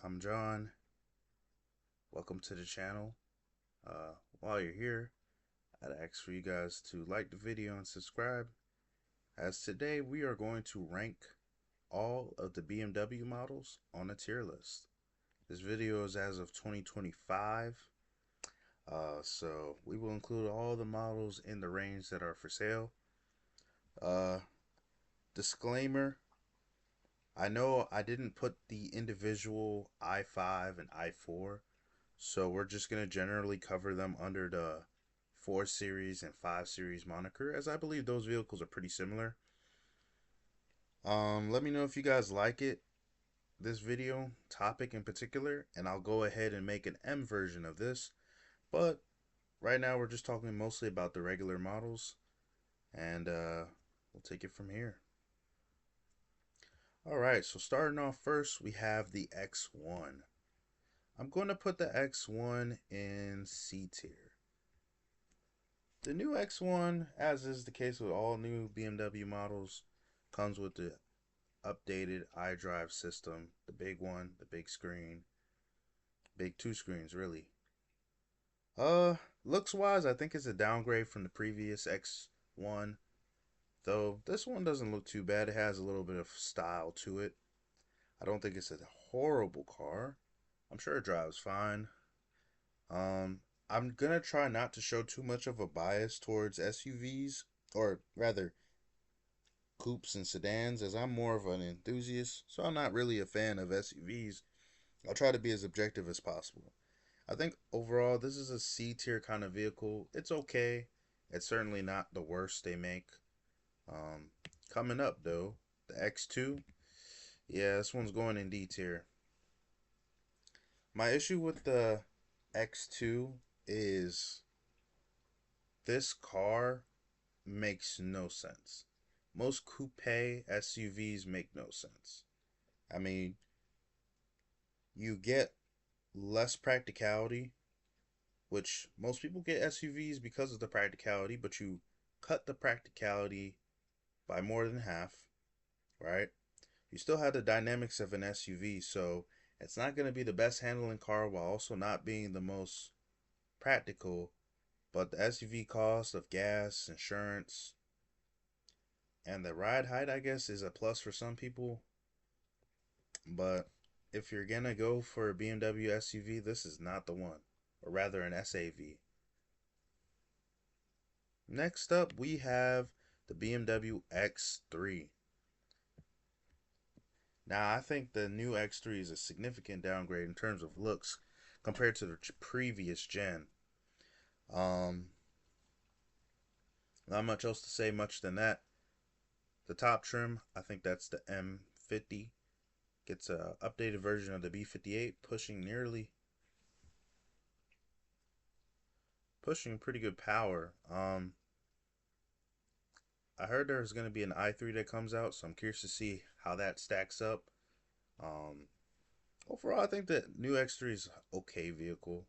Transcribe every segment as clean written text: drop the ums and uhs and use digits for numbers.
I'm John. Welcome to the channel. While you're here, I'd ask for you guys to like the video and subscribe, as today we are going to rank all of the BMW models on a tier list. This video is as of 2025, so we will include all the models in the range that are for sale. Uh, Disclaimer, I know I didn't put the individual i5 and i4, so we're just going to generally cover them under the 4 Series and 5 Series moniker, as I believe those vehicles are pretty similar. Let me know if you guys like this video topic in particular, and I'll go ahead and make an M version of this. But right now we're just talking mostly about the regular models, and we'll take it from here. Alright, so starting off first, we have the X1. I'm going to put the X1 in C tier. The new X1, as is the case with all new BMW models, comes with the updated iDrive system, the big one, the big screen, big two screens really. Looks wise, I think it's a downgrade from the previous X1, though this one doesn't look too bad. It has a little bit of style to it. I don't think it's a horrible car. I'm sure it drives fine. I'm gonna try not to show too much of a bias towards SUVs, or rather coupes and sedans, as I'm more of an enthusiast, so I'm not really a fan of SUVs. I'll try to be as objective as possible. I think overall this is a C tier kind of vehicle. It's okay. It's certainly not the worst they make. Um, Coming up though, the X2. Yeah, this one's going in D tier. My issue with the X2 is this car makes no sense. Most coupe SUVs make no sense. I mean, you get less practicality, which most people get SUVs because of the practicality, but you cut the practicality by more than half, right? You still have the dynamics of an SUV, so it's not going to be the best handling car while also not being the most practical. But the SUV cost of gas, insurance, and the ride height, I guess, is a plus for some people. But if you're gonna go for a BMW SUV, this is not the one, or rather an SAV. Next up, we have the BMW X3. Now, I think the new X3 is a significant downgrade in terms of looks compared to the previous gen. Um, Not much else to say much than that. The top trim, I think that's the M50. Gets a updated version of the B58, pushing pretty good power. I heard there's going to be an i3 that comes out, so I'm curious to see how that stacks up. Um, Overall, I think the new X3 is an okay vehicle.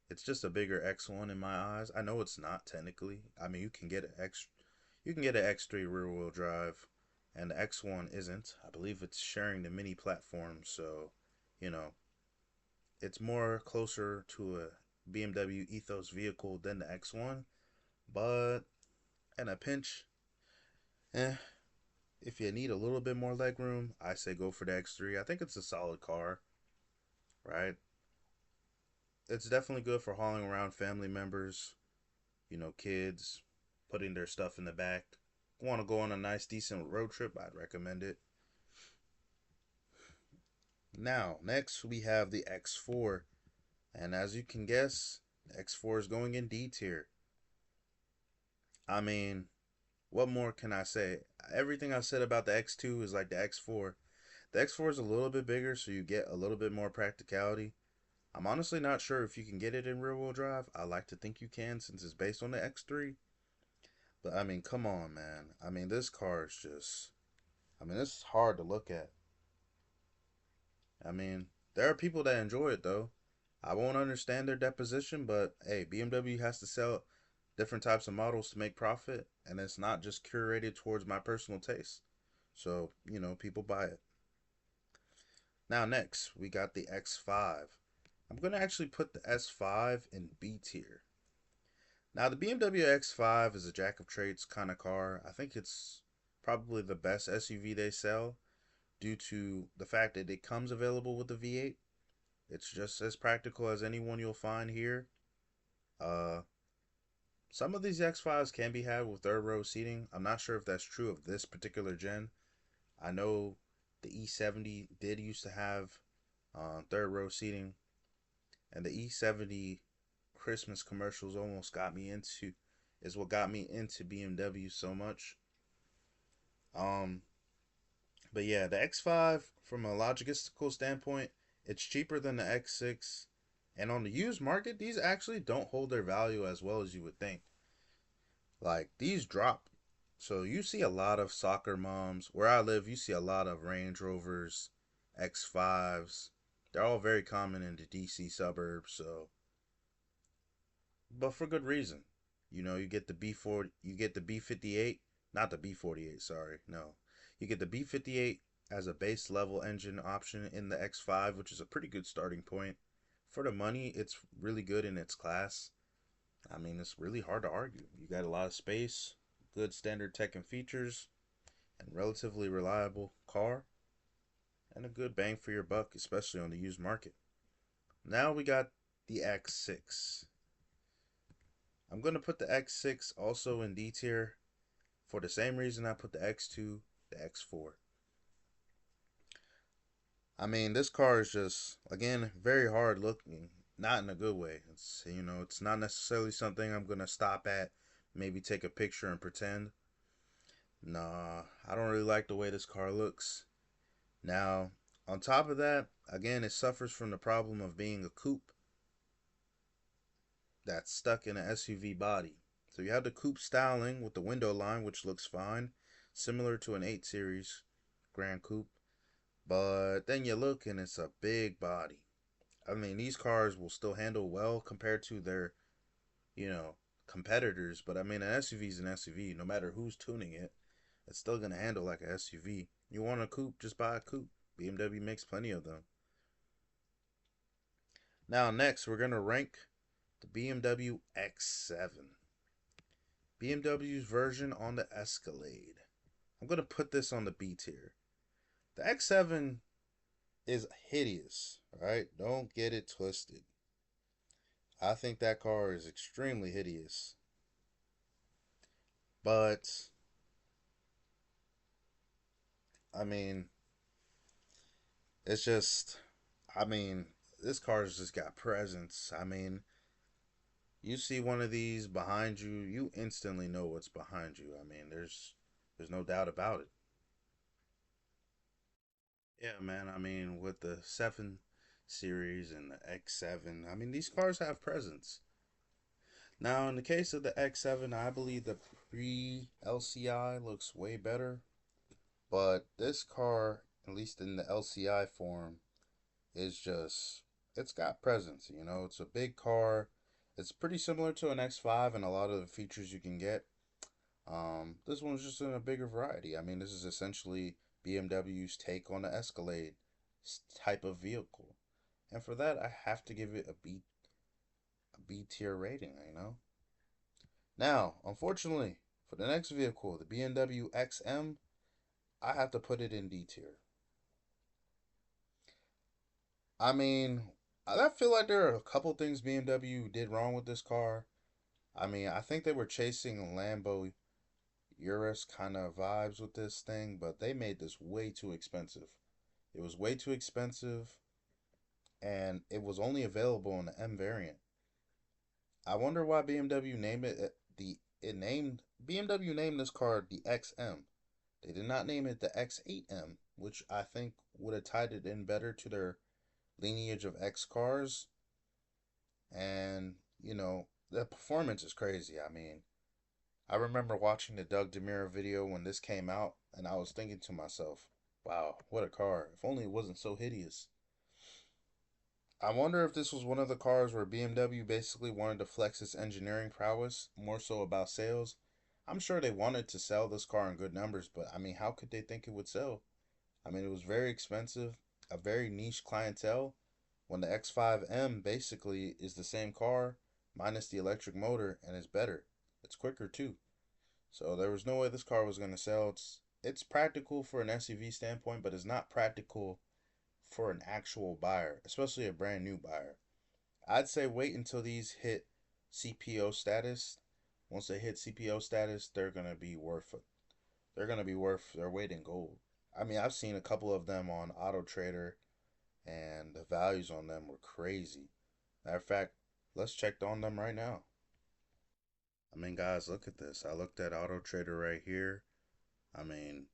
It's just a bigger X1 in my eyes. I know it's not technically. I mean, you can get an X3 rear-wheel drive, and the X1 isn't. I believe it's sharing the mini platform, so you know it's more closer to a BMW ethos vehicle than the X1. But in a pinch, eh, if you need a little bit more leg room, I say go for the X3. I think it's a solid car, right? It's definitely good for hauling around family members, kids, putting their stuff in the back. Want to go on a nice, decent road trip? I'd recommend it. Now, next we have the X4. And as you can guess, the X4 is going in D tier. I mean, what more can I say? Everything I said about the X2 is like the X4. The X4 is a little bit bigger, so you get a little bit more practicality. I'm honestly not sure if you can get it in rear-wheel drive. I like to think you can since it's based on the X3. But I mean, come on, man. I mean, this car is just, this is hard to look at. I mean, there are people that enjoy it though. I won't understand their deposition, but hey, BMW has to sell different types of models to make profit, and it's not just curated towards my personal taste. So, people buy it. Now, next, we got the X5. I'm going to actually put the S5 in B tier. Now, the BMW X5 is a jack of trades kind of car. I think it's probably the best SUV they sell due to the fact that it comes available with the V8. It's just as practical as anyone you'll find here. Uh, some of these X5s can be had with third row seating. I'm not sure if that's true of this particular gen. I know the E70 did used to have third row seating, and the E70 Christmas commercials almost got me into is what got me into BMW so much. Um, but yeah, the X5 from a logistical standpoint, it's cheaper than the X6, and on the used market, these actually don't hold their value as well as you would think. Like these drop. So you see a lot of soccer moms. Where I live, you see a lot of Range Rovers, X5s. They're all very common in the DC suburbs, so but for good reason. You know, you get the B40, you get the B58, not the B48, sorry. No. You get the B58 as a base level engine option in the X5, which is a pretty good starting point. For the money, it's really good in its class. I mean, it's really hard to argue. You got a lot of space, good standard tech and features, and relatively reliable car, and a good bang for your buck, especially on the used market. Now we got the X6. I'm going to put the X6 also in D tier for the same reason I put the X2, the X4. I mean, this car is just, again, very hard looking, not in a good way. It's, you know, it's not necessarily something I'm going to stop at, maybe take a picture and pretend. Nah, I don't really like the way this car looks. Now, on top of that, again, it suffers from the problem of being a coupe that's stuck in an SUV body. So you have the coupe styling with the window line, which looks fine, similar to an 8 Series Grand Coupe. But then you look and it's a big body. I mean, these cars will still handle well compared to their, you know, competitors. But I mean, an SUV is an SUV. No matter who's tuning it, it's still going to handle like a SUV. You want a coupe, just buy a coupe. BMW makes plenty of them. Now, next, we're going to rank the BMW X7. BMW's version on the Escalade. I'm going to put this on the B tier. The X7 is hideous, right? Don't get it twisted. I think that car is extremely hideous. But, I mean, it's just, I mean, this car's just got presence. I mean, you see one of these behind you, you instantly know what's behind you. I mean, there's no doubt about it. Yeah, man. I mean, with the 7 series and the X7, I mean, these cars have presence. Now, in the case of the X7, I believe the pre LCI looks way better, but this car, at least in the LCI form, is just it's got presence, you know. It's a big car. It's pretty similar to an X5 and a lot of the features you can get. This one's just in a bigger variety. I mean, this is essentially BMW's take on the Escalade type of vehicle. And for that, I have to give it a B tier rating, you know. Now, unfortunately, for the next vehicle, the BMW XM, I have to put it in D tier. I mean, I feel like there are a couple things BMW did wrong with this car. I mean, I think they were chasing Lambo Urus kind of vibes with this thing, but they made this way too expensive. It was way too expensive, and it was only available in the M variant. I wonder why BMW named it the it named BMW named this car the XM. They did not name it the X8M, which I think would have tied it in better to their lineage of X cars. And, you know, the performance is crazy. I mean, I remember watching the Doug DeMuro video when this came out, and I was thinking to myself, wow, what a car. If only it wasn't so hideous. I wonder if this was one of the cars where BMW basically wanted to flex its engineering prowess more so about sales. I'm sure they wanted to sell this car in good numbers, but I mean, how could they think it would sell? I mean, it was very expensive. a very niche clientele when the X5M basically is the same car minus the electric motor and it's better. It's quicker too. So there was no way this car was going to sell. It's practical for an SUV standpoint, but it's not practical for an actual buyer, especially a brand new buyer. I'd say wait until these hit CPO status. Once they hit CPO status, they're gonna be worth their weight in gold. I mean, I've seen a couple of them on Auto Trader, and the values on them were crazy. Matter of fact, let's check on them right now. I mean, guys, look at this. I looked at Auto Trader right here. I mean,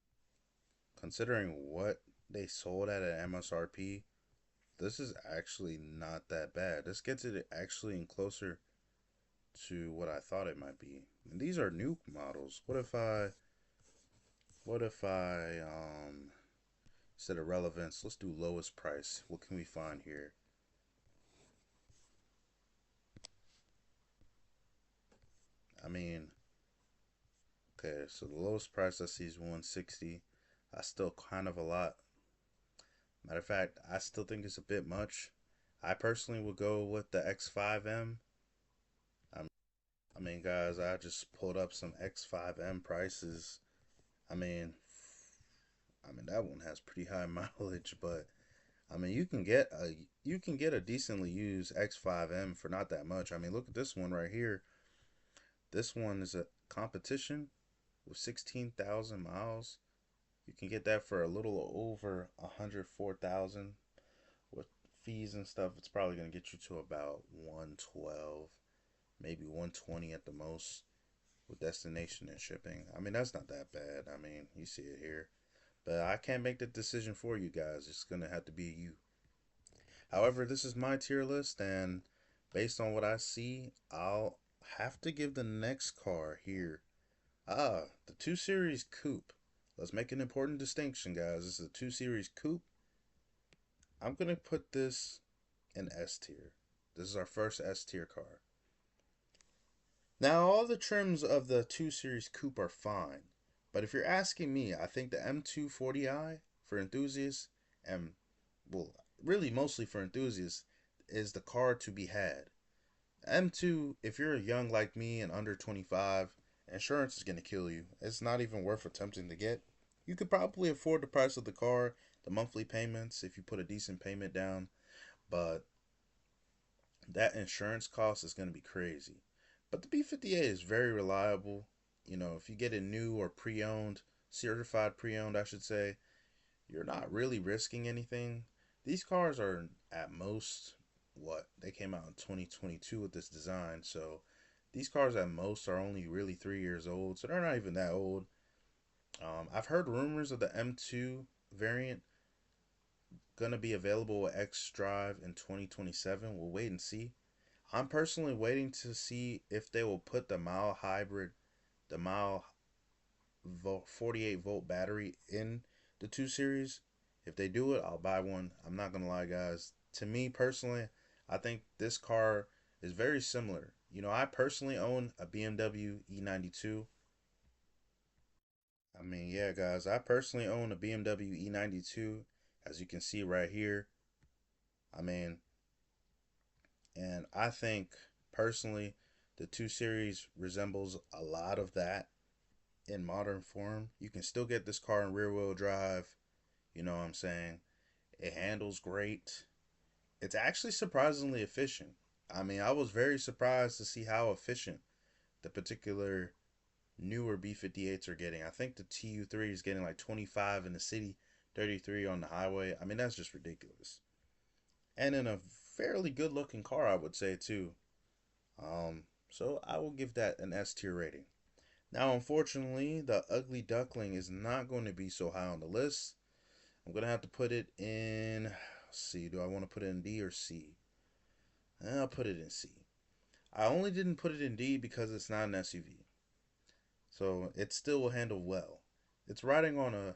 considering what they sold at MSRP, this is actually not that bad. This gets it actually in closer to what I thought it might be. And these are new models. What if I instead of relevance, let's do lowest price. What can we find here? I mean, okay, so the lowest price I see is 160. I still kind of a lot. Matter of fact, I still think it's a bit much. I personally would go with the X5M. I mean, guys, I just pulled up some X5M prices. I mean, I mean that one has pretty high mileage, but I mean you can get a decently used X5M for not that much. I mean, look at this one right here. This one is a competition with 16,000 miles. You can get that for a little over 104,000 with fees and stuff. It's probably going to get you to about 112, maybe 120 at the most with destination and shipping. I mean, that's not that bad. I mean, you see it here. But I can't make the decision for you guys. It's going to have to be you. However, this is my tier list, and based on what I see, I'll have to give the next car here. The 2 Series Coupe. Let's make an important distinction, guys. This is a 2 Series Coupe. I'm going to put this in S tier. This is our first S tier car. Now, all the trims of the 2 Series Coupe are fine, but if you're asking me, I think the M240i for enthusiasts, and well, really mostly for enthusiasts, is the car to be had. M2, if you're young like me and under 25, insurance is going to kill you. It's not even worth attempting to get. You could probably afford the price of the car, the monthly payments, if you put a decent payment down, but that insurance cost is going to be crazy. But the B58 is very reliable. You know, if you get it new or pre owned, certified pre owned, I should say, you're not really risking anything. These cars are at most what they came out in 2022 with this design, so these cars at most are only really 3 years old, so they're not even that old. I've heard rumors of the M2 variant gonna be available with X Drive in 2027. We'll wait and see. I'm personally waiting to see if they will put the mile 48 volt battery in the 2 Series. If they do it, I'll buy one. I'm not gonna lie, guys. To me personally, I think this car is very similar. You know, I personally own a BMW E92. I mean, yeah, guys, I personally own a BMW E92, as you can see right here. I mean, and I think personally, the 2 Series resembles a lot of that in modern form. You can still get this car in rear wheel drive. You know what I'm saying? It handles great. It's actually surprisingly efficient. I mean, I was very surprised to see how efficient the particular newer B58s are getting. I think the TU3 is getting like 25 in the city, 33 on the highway. I mean, that's just ridiculous. And in a fairly good looking car, I would say, too. So I will give that an S tier rating. Now, unfortunately, the ugly duckling is not going to be so high on the list. I'm going to have to put it in. Let's see, do I want to put it in D or C? I'll put it in C. I only didn't put it in D because it's not an SUV. So it still will handle well. It's riding on a.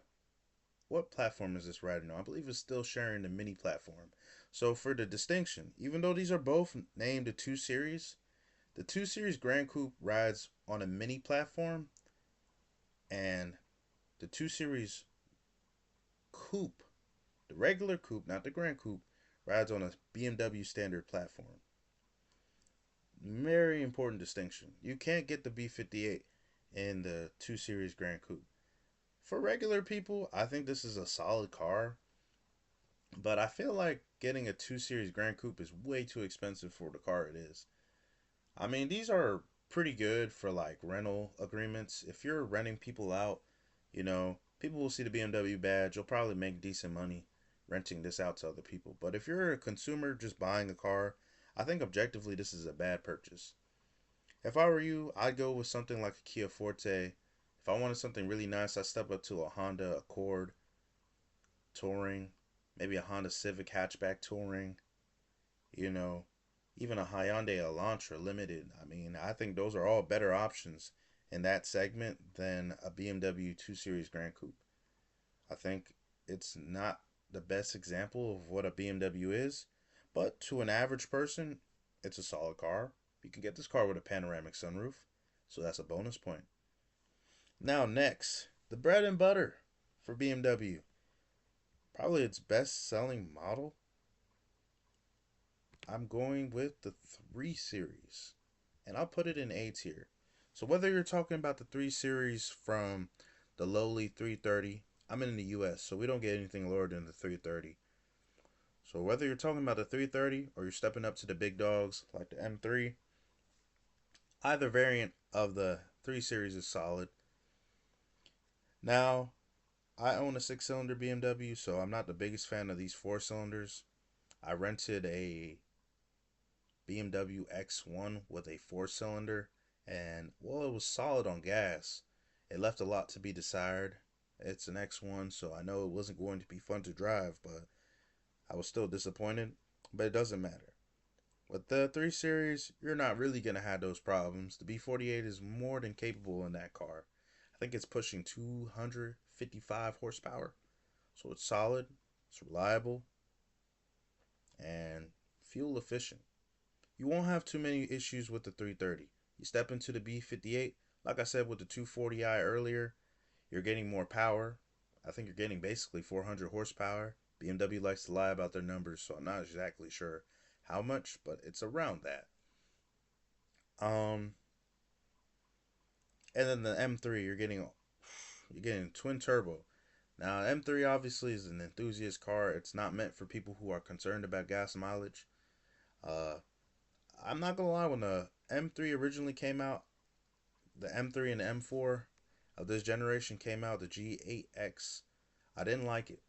What platform is this riding on? I believe it's still sharing the mini platform. So for the distinction, even though these are both named the 2 Series, the 2 Series Grand Coupe rides on a mini platform, and the 2 Series Coupe The regular coupe, not the Grand Coupe, rides on a BMW standard platform. Very important distinction. You can't get the B58 in the 2 Series Grand Coupe. For regular people, I think this is a solid car, but I feel like getting a 2 Series Grand Coupe is way too expensive for the car it is. I mean, these are pretty good for like rental agreements. If you're renting people out, people will see the BMW badge. You'll probably make decent money renting this out to other people. But if you're a consumer just buying a car, I think objectively this is a bad purchase. If I were you, I'd go with something like a Kia Forte. If I wanted something really nice, I'd step up to a Honda Accord Touring, maybe a Honda Civic hatchback Touring, you know, even a Hyundai Elantra Limited. I mean, I think those are all better options in that segment than a BMW 2 Series Grand Coupe. I think it's not the best example of what a BMW is, but to an average person, it's a solid car. You can get this car with a panoramic sunroof, so that's a bonus point. Now, next, the bread and butter for BMW. Probably its best selling model. I'm going with the 3 Series, and I'll put it in A tier. So, whether you're talking about the 3 Series from the lowly 330, I'm in the US, so we don't get anything lower than the 330. So, whether you're talking about the 330 or you're stepping up to the big dogs like the M3, either variant of the 3 Series is solid. Now, I own a 6-cylinder BMW, so I'm not the biggest fan of these 4 cylinders. I rented a BMW X1 with a 4-cylinder, and well, it was solid on gas. It left a lot to be desired. It's an X1, so I know it wasn't going to be fun to drive, but I was still disappointed. But it doesn't matter. With the 3 Series, you're not really going to have those problems. The B48 is more than capable in that car. I think it's pushing 255 horsepower. So it's solid, it's reliable, and fuel efficient. You won't have too many issues with the 330. You step into the B58, like I said with the 240i earlier, you're getting more power. I think you're getting basically 400 horsepower. BMW likes to lie about their numbers, so I'm not exactly sure how much, but it's around that. Um, and then the M3, you're getting twin turbo. Now, M3 obviously is an enthusiast car. It's not meant for people who are concerned about gas mileage. Uh, I'm not gonna lie, when the M3 originally came out, the M3 and the M4 of this generation came out, the G8X, I didn't like it.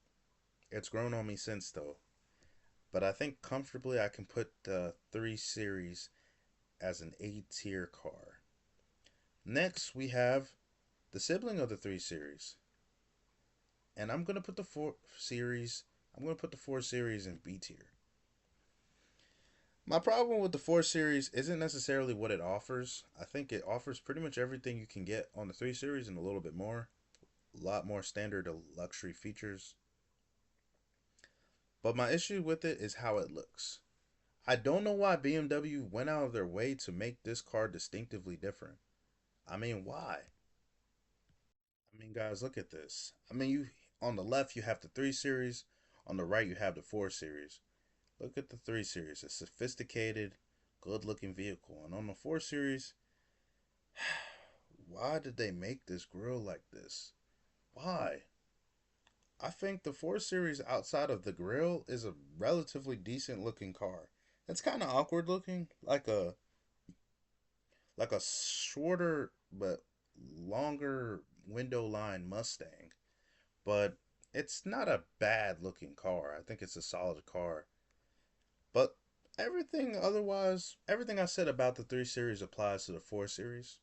It's grown on me since though. But I think comfortably I can put the 3 Series as an A tier car. Next, we have the sibling of the 3 Series. And I'm going to put the 4 Series, I'm going to put the 4 Series in B tier. My problem with the 4 Series isn't necessarily what it offers. I think it offers pretty much everything you can get on the 3 Series and a little bit more. A lot more standard luxury features. But my issue with it is how it looks. I don't know why BMW went out of their way to make this car distinctively different. I mean, why? I mean, guys, look at this. I mean, you on the left you have the 3 Series, on the right you have the 4 Series. Look at the 3 Series, a sophisticated, good-looking vehicle. And on the 4 Series, why did they make this grill like this? Why? I think the 4 Series outside of the grill is a relatively decent looking car. It's kind of awkward looking, like a shorter but longer window line Mustang. But it's not a bad looking car. I think it's a solid car. But everything I said about the 3 Series applies to the 4 Series.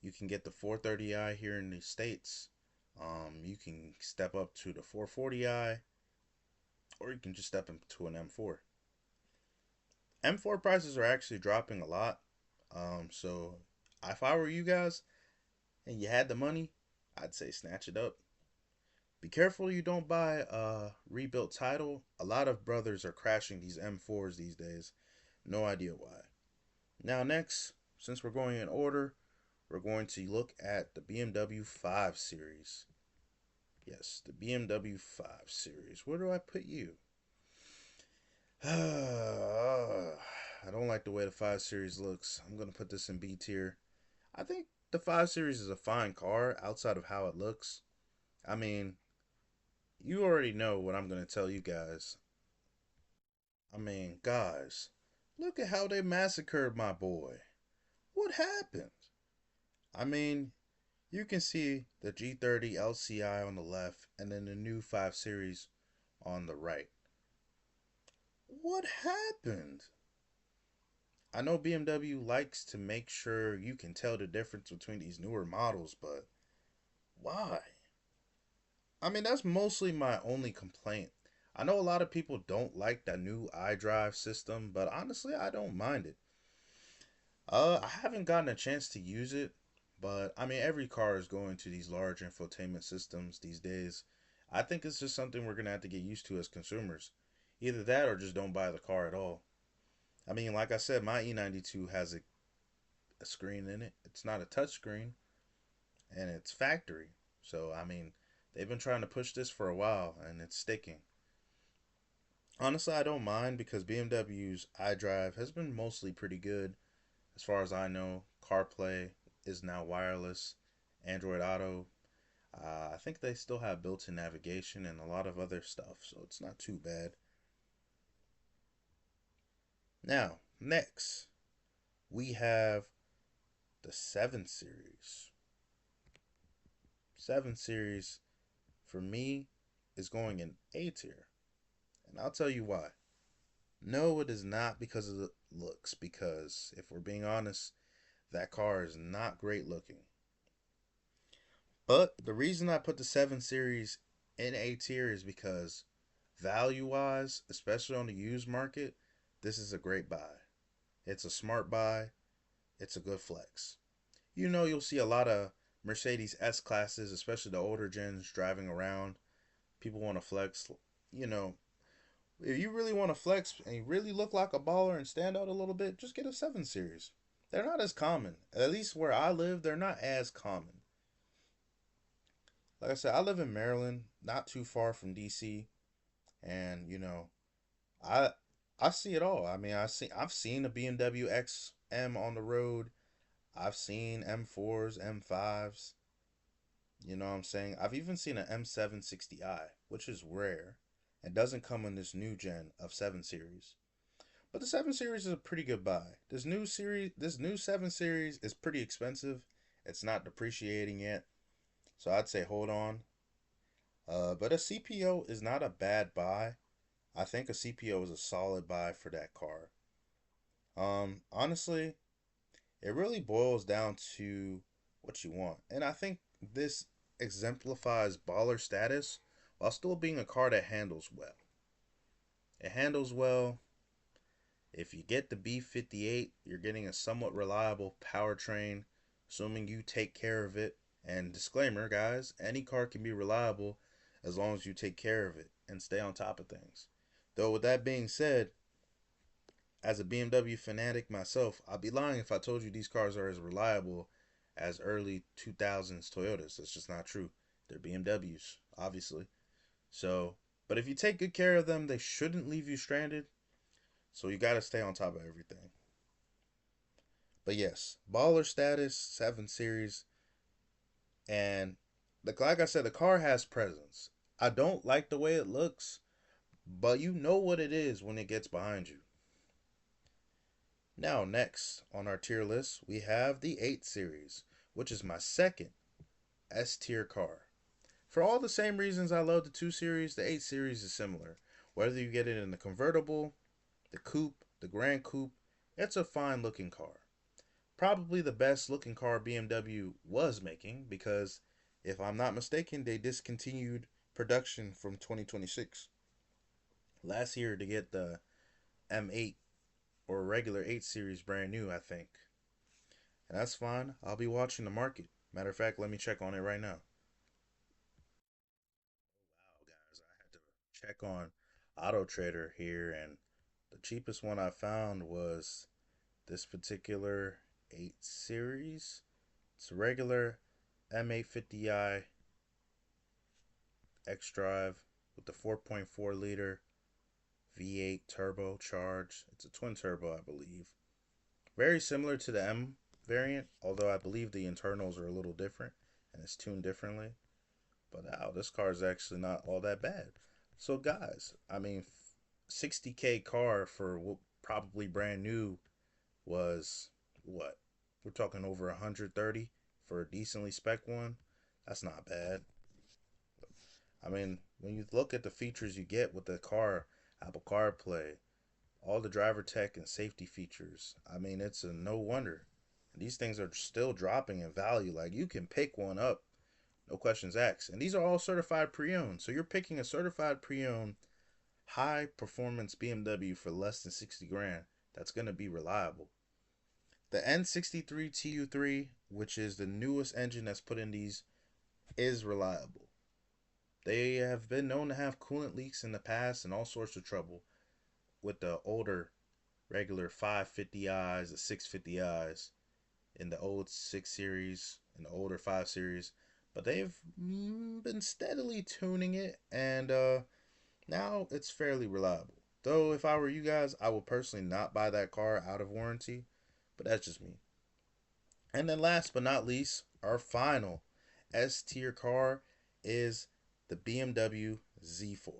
You can get the 430i here in the States. You can step up to the 440i, or you can just step into an M4. M4 prices are actually dropping a lot. So if I were you guys and you had the money, I'd say snatch it up. Be careful you don't buy a rebuilt title. A lot of brothers are crashing these M4s these days. No idea why. Now next, since we're going in order, we're going to look at the BMW 5 Series. Yes, the BMW 5 Series. Where do I put you? I don't like the way the 5 Series looks. I'm going to put this in B tier. I think the 5 Series is a fine car outside of how it looks. I mean, you already know what I'm going to tell you guys. I mean, guys, look at how they massacred my boy. What happened? I mean, you can see the G30 LCI on the left and then the new 5 Series on the right. What happened? I know BMW likes to make sure you can tell the difference between these newer models, but why? I mean, that's mostly my only complaint. I know a lot of people don't like that new iDrive system, but honestly, I don't mind it. I haven't gotten a chance to use it, but I mean, every car is going to these large infotainment systems these days. I think it's just something we're gonna have to get used to as consumers. Either that or just don't buy the car at all. I mean, like I said, my E92 has a screen in it. It's not a touch screen, and it's factory. So, I mean, they've been trying to push this for a while, and it's sticking. Honestly, I don't mind because BMW's iDrive has been mostly pretty good. As far as I know, CarPlay is now wireless, Android Auto. I think they still have built in navigation and a lot of other stuff, so it's not too bad. Now, next, we have the 7 Series. 7 Series, for me, is going in A tier. And I'll tell you why. No, it is not because of the looks, because if we're being honest, that car is not great looking. But the reason I put the 7 Series in A tier is because value wise, especially on the used market, this is a great buy. It's a smart buy, it's a good flex. You know, you'll see a lot of Mercedes S classes, especially the older gens, driving around. People want to flex. You know, if you really want to flex and you really look like a baller and stand out a little bit, just get a 7 Series. They're not as common. At least where I live, they're not as common. Like I said, I live in Maryland, not too far from DC, and I I see it all. I mean, I've seen a BMW XM on the road. I've seen M4s, M5s. You know what I'm saying? I've even seen an M760i, which is rare and doesn't come in this new gen of 7 Series. But the 7 Series is a pretty good buy. This new 7 Series is pretty expensive. It's not depreciating yet. So I'd say hold on. But a CPO is not a bad buy. I think a CPO is a solid buy for that car. Honestly, it really boils down to what you want. And I think this exemplifies baller status while still being a car that handles well. It handles well. If you get the B58, you're getting a somewhat reliable powertrain, assuming you take care of it. And disclaimer, guys, any car can be reliable as long as you take care of it and stay on top of things. Though, with that being said, as a BMW fanatic myself, I'd be lying if I told you these cars are as reliable as early 2000s Toyotas. That's just not true. They're BMWs, obviously. So, but if you take good care of them, they shouldn't leave you stranded. So you got to stay on top of everything. But yes, baller status, 7 Series, and like I said, the car has presence. I don't like the way it looks, but you know what it is when it gets behind you. Now, next on our tier list, we have the 8 Series, which is my second S tier car. For all the same reasons I love the 2 Series, the 8 Series is similar. Whether you get it in the convertible, the coupe, the Grand Coupe, it's a fine looking car. Probably the best looking car BMW was making because, if I'm not mistaken, they discontinued production from 2026 last year to get the M8 or regular 8 Series brand new, I think. And that's fine. I'll be watching the market. Matter of fact, let me check on it right now. Wow, guys, I had to check on Auto Trader here, and the cheapest one I found was this particular 8 Series. It's a regular M850i xDrive with the 4.4 liter V8 turbo charge. It's a twin turbo, I believe. Very similar to the M variant, although I believe the internals are a little different and it's tuned differently. But wow, this car is actually not all that bad. So guys, I mean, 60K car for what probably brand new was what? We're talking over 130 for a decently spec one. That's not bad. I mean, when you look at the features you get with the car, Apple CarPlay, all the driver tech and safety features, I mean, it's a no wonder. These things are still dropping in value. Like, you can pick one up, no questions asked. And these are all certified pre-owned. So you're picking a certified pre-owned high performance BMW for less than 60 grand. That's going to be reliable. The N63 TU3, which is the newest engine that's put in these, is reliable. They have been known to have coolant leaks in the past and all sorts of trouble with the older regular 550i's, the 650i's in the old 6 series and the older 5 series. But they've been steadily tuning it, and now it's fairly reliable. Though, if I were you guys, I would personally not buy that car out of warranty, but that's just me. And then last but not least, our final S tier car is the BMW Z4.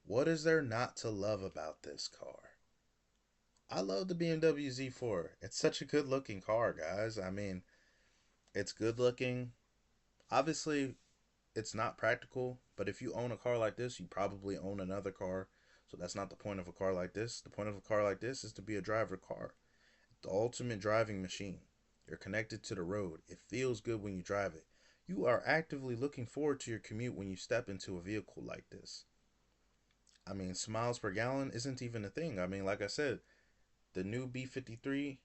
What is there not to love about this car? I love the BMW Z4. It's such a good looking car, guys. I mean, it's good looking. Obviously, it's not practical, but if you own a car like this, you probably own another car. So that's not the point of a car like this. The point of a car like this is to be a driver car, the ultimate driving machine. You're connected to the road. It feels good when you drive it. You are actively looking forward to your commute when you step into a vehicle like this. I mean, miles per gallon isn't even a thing. I mean, like I said, the new B53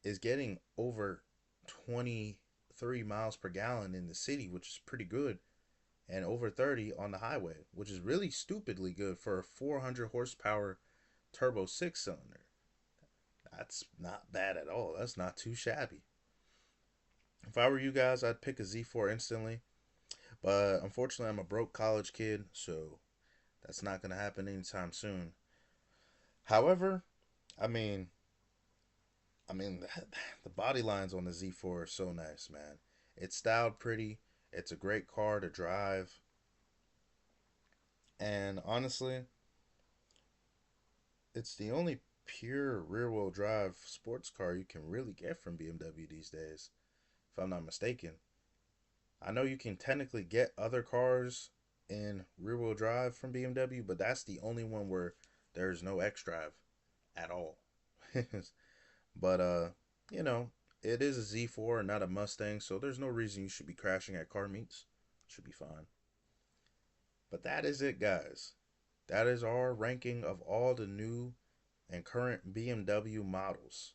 is getting over 23 miles per gallon in the city, which is pretty good, and over 30 on the highway, which is really stupidly good for a 400 horsepower turbo 6 cylinder. That's not bad at all. That's not too shabby. If I were you guys, I'd pick a Z4 instantly. But unfortunately, I'm a broke college kid, so that's not going to happen anytime soon. However, I mean, I mean, the body lines on the Z4 are so nice, man. It's styled pretty. It's a great car to drive. And honestly, it's the only pure rear-wheel drive sports car you can really get from BMW these days, if I'm not mistaken. I know you can technically get other cars in rear-wheel drive from BMW, but that's the only one where there's no xDrive at all. But you know, it is a Z4 and not a Mustang, so there's no reason you should be crashing at car meets. Should be fine. But that is it, guys. That is our ranking of all the new and current BMW models.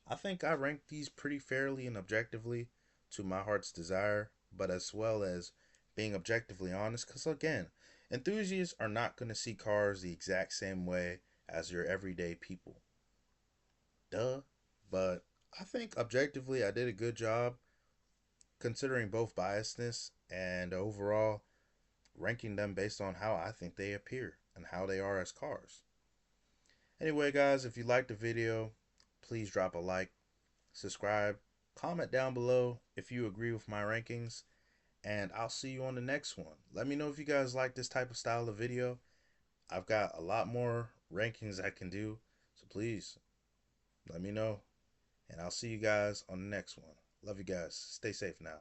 I think I ranked these pretty fairly and objectively to my heart's desire, but as well as being objectively honest, because again, enthusiasts are not going to see cars the exact same way as your everyday people. Duh. But I think objectively I did a good job considering both biasness and overall ranking them based on how I think they appear and how they are as cars. Anyway, guys, if you liked the video, please drop a like, subscribe, comment down below if you agree with my rankings, and I'll see you on the next one. Let me know if you guys like this type of style of video. I've got a lot more rankings I can do, so please let me know, and I'll see you guys on the next one. Love you guys. Stay safe now.